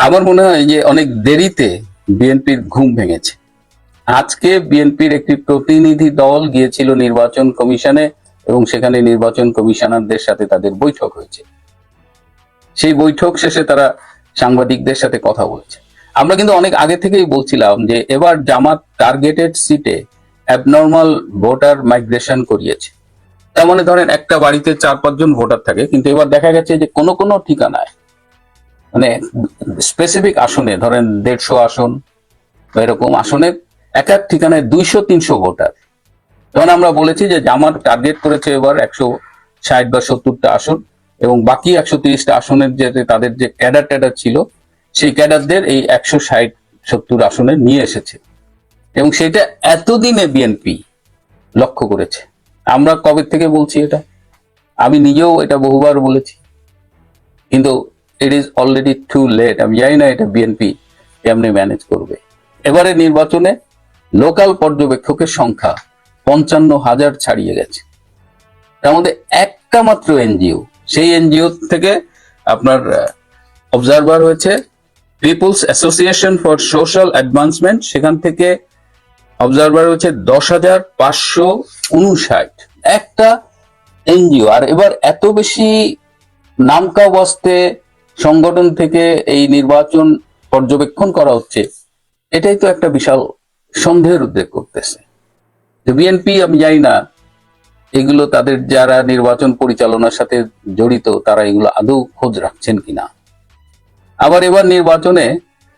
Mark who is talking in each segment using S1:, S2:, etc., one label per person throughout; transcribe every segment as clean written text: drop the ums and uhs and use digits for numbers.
S1: আমার মনে হয় যে অনেক দেরিতে বিএনপির ঘুম ভেঙেছে। আজকে বিএনপির একটি প্রতিনিধি দল গিয়েছিল নির্বাচন কমিশনে এবং সেখানে নির্বাচন কমিশনারদের সাথে তাদের বৈঠক হয়েছে। সেই বৈঠক শেষে তারা সাংবাদিকদের সাথে কথা বলেছে। আমরা কিন্তু অনেক আগে থেকেই বলছিলাম যে এবার জামাত টার্গেটেড সিটে অ্যাবনর্মাল ভোটার মাইগ্রেশন করিয়েছে। তার মানে ধরেন একটা বাড়িতে 4-5 জন ভোটার থাকে, কিন্তু এবার দেখা গেছে যে কোনো কোনো ঠিকানায় মানে স্পেসিফিক আসনে ধরেন 150 আসন বা এরকম আসনে এক এক ঠিকানায় 200-300 ভোটার। তখন আমরা বলেছি যে জামাত টার্গেট করেছে এবার 160 বা 70টা আসন এবং বাকি 130টা আসনের যে তাদের যে ক্যাডার ছিল সেই ক্যাডারদের এই 160-70 আসনে নিয়ে এসেছে এবং সেটা এতদিনে বিএনপি লক্ষ্য করেছে। আমরা কবে থেকে বলছি এটা, আমি নিজেও এটা বহুবার বলেছি, কিন্তু it is already too late. আমি জানি না এটা বিএনপি কেমনে ম্যানেজ করবে। এবারে নির্বাচনে লোকাল পর্যবেক্ষকের সংখ্যা 55,000 ছাড়িয়ে গেছে। তার মধ্যে একটা মাত্র এনজিও, সেই এনজিও থেকে আপনার অবজারভার হয়েছে peoples association for social advancement, সেখান থেকে অবজারভার হচ্ছে 10,559 একটা এনজিও। আর এবার এত বেশি নামকা বস্তে সংগঠন থেকে এই নির্বাচন পর্যবেক্ষণ করা হচ্ছে, এটাই তো একটা বিশাল সন্দেহের উদ্রেক করতেছে। বিএনপি আমি জানি না এগুলো তাদের যারা নির্বাচন পরিচালনার সাথে জড়িত তারা এগুলো আদৌ খোঁজ রাখছেন কিনা। আবার এবার নির্বাচনে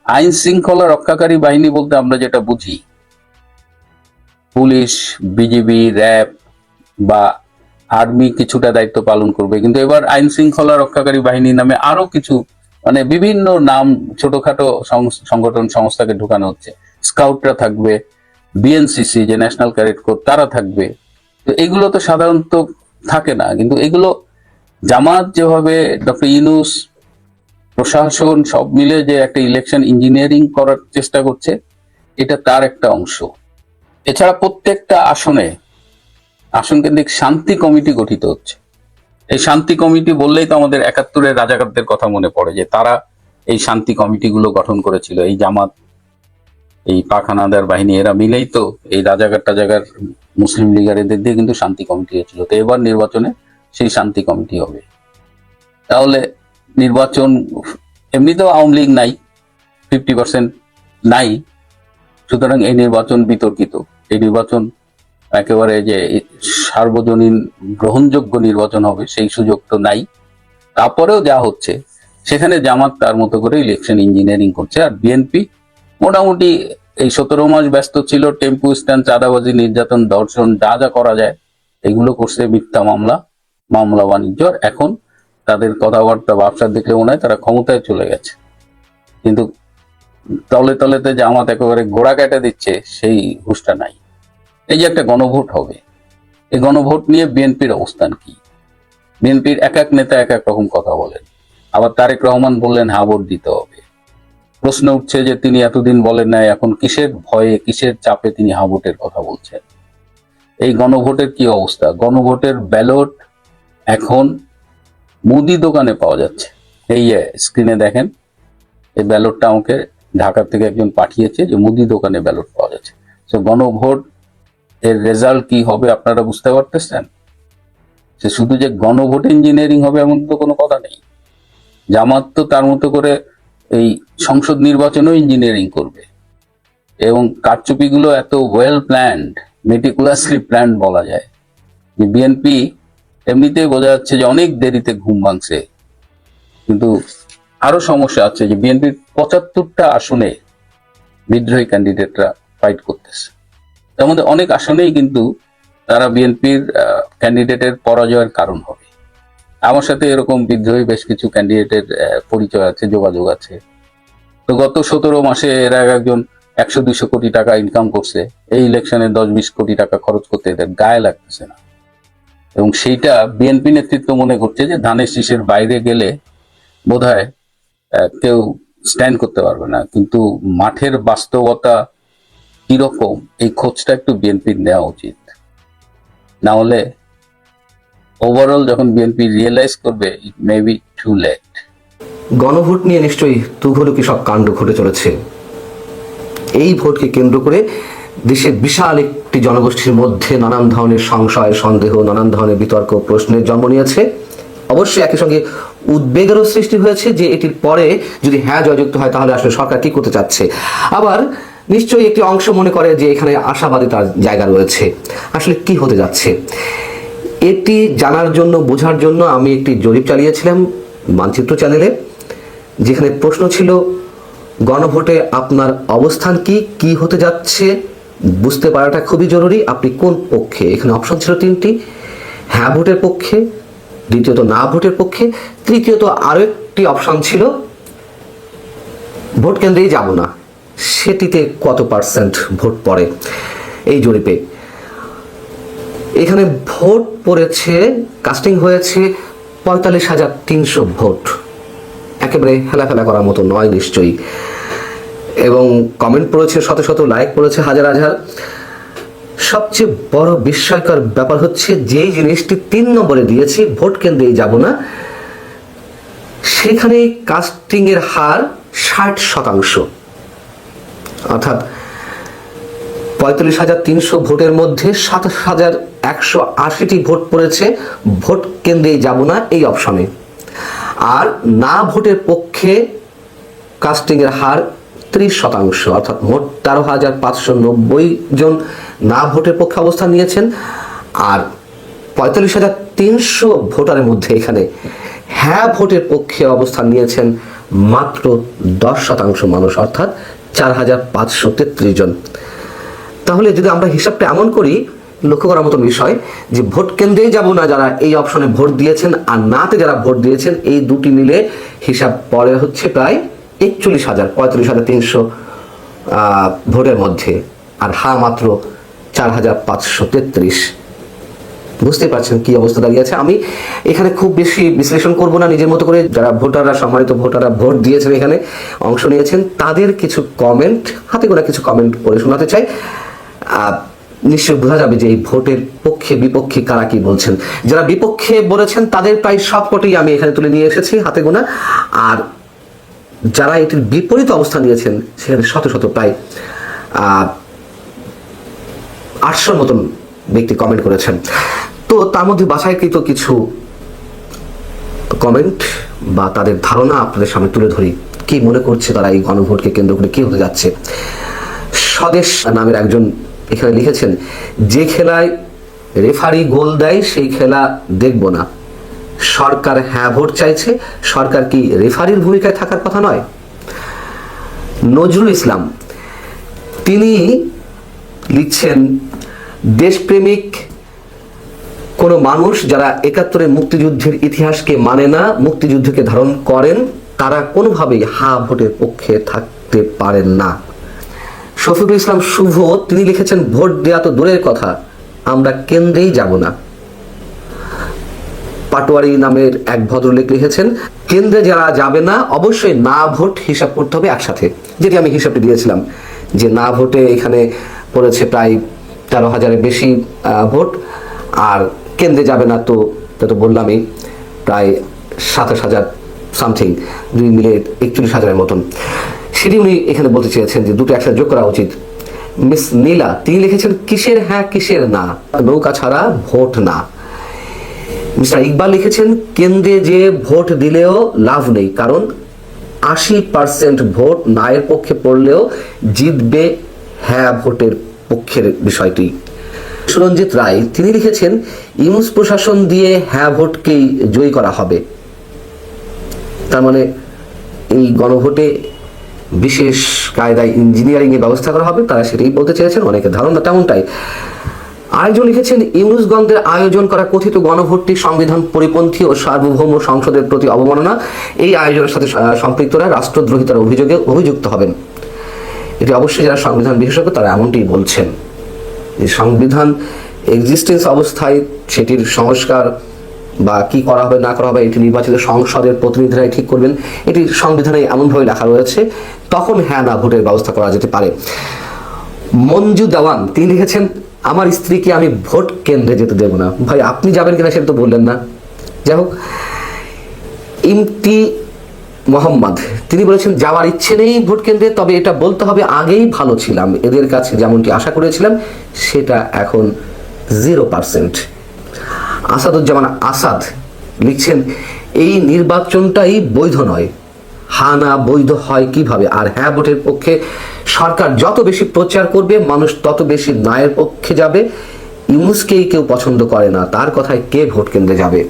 S1: আইন শৃঙ্খলা রক্ষাকারী বাহিনী বলতে আমরা যেটা বুঝি পুলিশ, বিজিবি, র্যাব বা আর্মি কিছুটা দায়িত্ব পালন করবে, কিন্তু এবার আইন শৃঙ্খলা রক্ষাকারী বাহিনী নামে আরো কিছু মানে বিভিন্ন নাম ছোটখাটো সংগঠন সংস্থাকে ঢুকানো হচ্ছে। স্কাউটরা থাকবে, বিএনসিসি যে ন্যাশনাল ক্যাডেট কোর তারা থাকবে। তো এগুলো তো সাধারণত থাকে না, কিন্তু এগুলো জামাত যেভাবে ডক্টর ইউনূস প্রশাসন সব মিলে যে একটা ইলেকশন ইঞ্জিনিয়ারিং করার চেষ্টা করছে, এটা তার একটা অংশ। এছাড়া প্রত্যেকটা আসন কেন্দ্রিক শান্তি কমিটি গঠিত হচ্ছে। এই শান্তি কমিটি বললেই তো আমাদের 71-এর রাজাকারদের কথা মনে পড়ে, যে তারা এই শান্তি কমিটিগুলো গঠন করেছিল। এই জামাত, এই পাখানাদার বাহিনী এরা মিলেই তো এই রাজাকার মুসলিম লীগের এদের দিয়ে কিন্তু শান্তি কমিটি হয়েছিল। তো এবার নির্বাচনে সেই শান্তি কমিটি হবে। তাহলে নির্বাচন এমনিতেও আওয়ামী লীগ নাই, 50% নাই, সুতরাং এই নির্বাচন বিতর্কিত। এই নির্বাচন একেবারে যে সার্বজনীন গ্রহণযোগ্য নির্বাচন হবে সেই সুযোগ তো নাই। তারপরেও যা হচ্ছে সেখানে জামাত তার মতো করে ইলেকশন ইঞ্জিনিয়ারিং করছে। আর বিএনপি মোটামুটি এই 17 মাস ব্যস্ত ছিল, টেম্পু স্ট্যান্ড, চাঁদাবাজি, নির্যাতন, ধর্ষণ, যা যা করা যায় এগুলো করছে, মিথ্যা মামলা বাণিজ্য। এখন তাদের কথাবার্তা ব্যবসা দেখলে মনে হয় তারা ক্ষমতায় চলে গেছে, কিন্তু তলে তলেতে জামাত একেবারে গোড়া কেটে দিচ্ছে সেই হুঁশটা নাই। এই যে একটা গণভোট হবে, এই গণভোট নিয়ে বিএনপির অবস্থান কি? বিএনপির এক এক নেতা এক এক রকম কথা বলেন। আবার তারেক রহমান বললেন হ্যাঁ ভোট দিতে হবে। প্রশ্ন উঠছে যে তিনি এতদিন বলেন নাই, এখন কিসের ভয়ে কিসের চাপে তিনি হ্যাঁ ভোটের কথা বলছেন? এই গণভোটের কি অবস্থা? গণভোটের ব্যালট এখন মুদি দোকানে পাওয়া যাচ্ছে। এই স্ক্রিনে দেখেন, এই ব্যালটটা আমাকে ঢাকা থেকে একজন পাঠিয়েছে যে মুদি দোকানে ব্যালট পাওয়া যাচ্ছে। তো গণভোট এর রেজাল্ট কি হবে আপনারা বুঝতে পারতেছেন? সে শুধু যে গণভোট ইঞ্জিনিয়ারিং হবে এমন তো কোনো কথা নেই। জামাত তো তার মতো করে এই সংসদ নির্বাচনও ইঞ্জিনিয়ারিং করবে এবং কারচুপিগুলো এত ওয়েল প্ল্যান্ড, মেটিকুলাসলি প্ল্যান্ড বলা যায় যে বিএনপি এমনিতেই বোঝা যাচ্ছে যে অনেক দেরিতে ঘুম ভাঙছে। কিন্তু আরো সমস্যা আছে যে বিএনপির 75টা আসনে বিদ্রোহী ক্যান্ডিডেটরা ফাইট করতেছে। তার মধ্যে অনেক আসনেই কিন্তু তারা বিএনপির ক্যান্ডিডেটের পরাজয়ের কারণ হবে। আমার সাথে এরকম বিদ্রোহী বেশ কিছু ক্যান্ডিডেটের পরিচয় আছে, যোগাযোগ আছে। তো গত 17 মাসে এরা একজন 100-200 কোটি টাকা ইনকাম করছে, এই ইলেকশনে 10-20 কোটি টাকা খরচ করতে এদের গায়ে লাগতেছে না। এবং সেইটা বিএনপি নেতৃত্ব মনে করছে যে ধানের শীষের বাইরে গেলে বোধহয় কেউ স্ট্যান্ড করতে পারবে না। কিন্তু মাঠের বাস্তবতা কিরকম এই খোঁজটা একটু বিএনপির নেওয়া উচিত, না হলে ওভারঅল যখন বিএনপি রিয়েলাইজ করবে ইট মে বি টু লেট।
S2: গণভোট নিয়ে নিশ্চয়ই তুঘলকি সব কাণ্ড ঘটে চলেছে। এই ভোটকে কেন্দ্র করে দেশের বিশাল একটি জনগোষ্ঠীর মধ্যে নানান ধরনের সংশয়, সন্দেহ, নানান ধরনের বিতর্ক, প্রশ্নের জন্ম নিয়েছে। অবশ্যই একই সঙ্গে উদ্বেগেরও সৃষ্টি হয়েছে যে এটির পরে যদি হ্যাঁ জয়যুক্ত হয় তাহলে আসলে সরকার কি করতে চাচ্ছে। আবার নিশ্চয়ই একটি অংশ মনে করে যে এখানে আশাবাদী তার জায়গা রয়েছে। আসলে কি হতে যাচ্ছে এটি জানার জন্য, বোঝার জন্য আমি একটি জরিপ চালিয়েছিলাম মানচিত্র চ্যানেলে, যেখানে প্রশ্ন ছিল গণভোটে আপনার অবস্থান কি, কি হতে যাচ্ছে বুঝতে পারাটা খুবই জরুরি। আপনি কোন পক্ষে? এখানে অপশন ছিল তিনটি: হ্যাঁ ভোটের পক্ষে, দ্বিতীয়ত না ভোটের পক্ষে, তৃতীয়ত আরো একটি অপশন ছিল ভোট কেন্দ্রেই যাব না। সেটিতে কত পার্সেন্ট ভোট পড়ে এই জরিপে? এখানে ভোট পড়েছে, কাস্টিং হয়েছে ৪৫,৩০০ ভোট। একেবারে হেলাফেলা করার মতো নয় নিশ্চয়ই। এবং কমেন্ট পড়েছে শত শত, লাইক পড়েছে হাজার হাজার। সবচেয়ে বড় বিস্ময়কর ব্যাপার হচ্ছে যেই জিনিসটি ৩ নম্বরে দিয়েছি, ভোট কেন্দ্রেই যাব না, সেখানে কাস্টিং এর হার ৬০%। অর্থাৎ ৪৫,৩০০ ভোটের মধ্যে ৭,১৮০টি ভোট পড়েছে ভোট কেন্দ্রেই যাব না এই অপশনে। আর না ভোটের পক্ষে কাস্টিং এর হার ৩০%, অর্থাৎ মোট ১৩,৫৯০ জন না ভোটের পক্ষে অবস্থান নিয়েছেন। আর ৪৫,৩০০ ভোটারের মধ্যে এখানে হ্যাঁ ভোটের পক্ষে অবস্থান নিয়েছেন মাত্র ১০% মানুষ, অর্থাৎ ৪,৫৩৩ জন। তাহলে যদি আমরা হিসাবটা এমন করি, লক্ষ্য করার মতো বিষয় যে ভোট কেন্দ্রেই যাব না যারা এই অপশনে ভোট দিয়েছেন আর নাতে যারা ভোট দিয়েছেন, এই দুটি মিলে হিসাব পরে হচ্ছে প্রায় ৪১,০০০, ৩৫,৩০০ ভোটের মধ্যে, আর হ্যাঁ মাত্র ৪,৫৩৩। বুঝতে পারছেন কি অবস্থা দাঁড়িয়েছে। আমি এখানে খুব বেশি বিশ্লেষণ করব না, নিজের মতো করে যারা ভোটাররা, সম্মানিত ভোটাররা ভোট দিয়েছেন, এখানে অংশ নিয়েছেন, তাদের কিছু কমেন্ট, হাতে গোনা কিছু কমেন্ট পড়ে শোনাতে চাই। নিশ্চয়ই বোঝা যাবে যে এই ভোটের পক্ষে বিপক্ষে কারা কি বলছেন। যারা বিপক্ষে বলেছেন তাদের প্রায় সবকটি আমি এখানে তুলে নিয়ে এসেছি হাতে গোনা, আর যারা এটির বিপরীত অবস্থান নিয়েছেন সেখানে শত শত, প্রায় ৮০০ মতন ব্যক্তি কমেন্ট করেছেন। তো তার মধ্যে বাছাইকৃত কিছু কমেন্ট বা তাদের ধারণা আপনাদের সামনে তুলে ধরি, কি মনে করছে তারা এই গণভোটকে কেন্দ্র করে কি হতে যাচ্ছে। স্বদেশ নামের একজন এখানে লিখেছেন, যে খেলায় রেফারি গোল দেয় সেই খেলা দেখব না। সরকার হ্যাঁ ভোট চাইছে, সরকার কি রেফারির ভূমিকায় থাকার কথা নয়? নজরুল ইসলাম তিনি লিখছেন, দেশপ্রেমিক কোন মানুষ যারা ৭১-এর মুক্তিযুদ্ধের ইতিহাসকে মানে না, মুক্তিযুদ্ধকে ধারণ করেন, তারা কোনোভাবেই হ্যাঁ ভোটের পক্ষে থাকতে পারেন না। শফিকুল ইসলাম শুভ তিনি লিখেছেন, ভোট দেওয়া তো দূরের কথা, আমরা কেন্দ্রেই যাব না। পাটোয়ারি নামের এক ভদ্রলোক লিখেছেন, কেন্দ্রে যারা যাবে না অবশ্যই না ভোট হিসাব করতে হবে একসাথে, যেটি আমি হিসাবটি দিয়েছিলাম যে না ভোটে এখানে পড়েছে প্রায় ১৩,০০০-এর বেশি ভোট, আর কেন্দ্রে যাবে না তো বললামই প্রায় ২৭,০০০ সামথিং, দুই মিলে ৪১,০০০-এর মতন। সেটি উনি এখানে বলতে চেয়েছেন যে দুটো একসাথে যোগ করা উচিত। মিস নীলা তিনি লিখেছেন, কিসের হ্যাঁ কিসের না, নৌকা ছাড়া ভোট না। মিস্টার ইকবাল লিখেছেন, কেন্দ্রে যে ভোট দিলেও লাভ নেই, কারণ ৮০% ভোট না এর পক্ষে পড়লেও জিতবে হ্যাঁ ভোটের পক্ষের বিষয়টি। সুরঞ্জিত রায় তিনি লিখেছেন, ইউনুস প্রশাসন দিয়ে হ্যাঁ ভোটকেই জয়ী করা হবে। তার মানে এই গণভোটে বিশেষ কায়দায় ইঞ্জিনিয়ারিং এর ব্যবস্থা করা হবে, তারা সেটাই বলতে চেয়েছেন, অনেকের ধারণা তেমনটাই। আরেকজন লিখেছেন, ইউনুসগঞ্জের আয়োজন করা কথিত গণভোটটি সংবিধান পরিপন্থী ও সার্বভৌম সংসদের প্রতি অবমাননা। এই আয়োজনের সাথে সম্পৃক্তরা রাষ্ট্রদ্রোহিতার অভিযোগে অভিযুক্ত হবেন। এটি অবশ্যই যারা সংবিধান বিশেষজ্ঞ তারা এমনটিই বলছেন যে সংবিধান এক্সিস্টেন্স অবস্থায় সেটির সংস্কার বা কি করা হবে না করা হবে এটি নির্বাচিত সংসদের প্রতিনিধিরাই ঠিক করবেন। এটি সংবিধানে এমনভাবে লেখা রয়েছে, তখন হ্যাঁ না ভোটের ব্যবস্থা করা যেতে পারে। মঞ্জু দেওয়ান তিনি লিখেছেন, আমার স্ত্রীকে আমি ভোট কেন্দ্রে যেতে দেব না। ভাই আপনি যাবেন কিনা সেটা তো বললেন না। যাই হোক, ইমতি মোহাম্মদ, তিনি বলেছেন যাওয়ার ইচ্ছে নেই ভোট কেন্দ্রে, তবে এটা বলতে হবে আগেই ভালো ছিলাম, এদের কাছে যেমনটি আশা করেছিলাম সেটা এখন 0%। আসাদুজ্জামান আসাদ লিখছেন এই নির্বাচনটাই বৈধ নয়, হ্যাঁ না বৈধ হয় কিভাবে? আর হ্যাঁ ভোটের পক্ষে সরকার যত বেশি প্রচার করবে মানুষ তত বেশি ন্যায়ের পক্ষে যাবে। ইউনুসকেই কেউ পছন্দ করে না, তার কথায় কে ভোট কেন্দ্রে যাবে?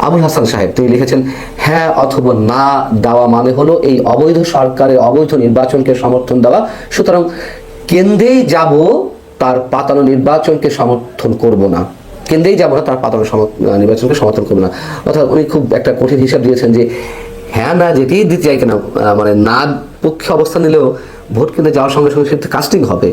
S2: আবুল হাসান সাহেব তিনি লিখেছেন হ্যাঁ অথবা না দেওয়া মানে হলো এই অবৈধ সরকারের অবৈধ নির্বাচনকে সমর্থন দেওয়া, সুতরাং কেন্দ্রেই যাব তার পাতানো নির্বাচনকে সমর্থন করব না, কেন্দ্রেই যাব না তার পাতানো নির্বাচনকে সমর্থন করব না। অর্থাৎ উনি খুব একটা কঠিন হিসাব দিয়েছেন যে হ্যাঁ না যেটি দিতে চাই কেন, মানে না পক্ষে অবস্থান নিলেও ভোট কেন্দ্রে যাওয়ার সঙ্গে সঙ্গে সেটা কাস্টিং হবে।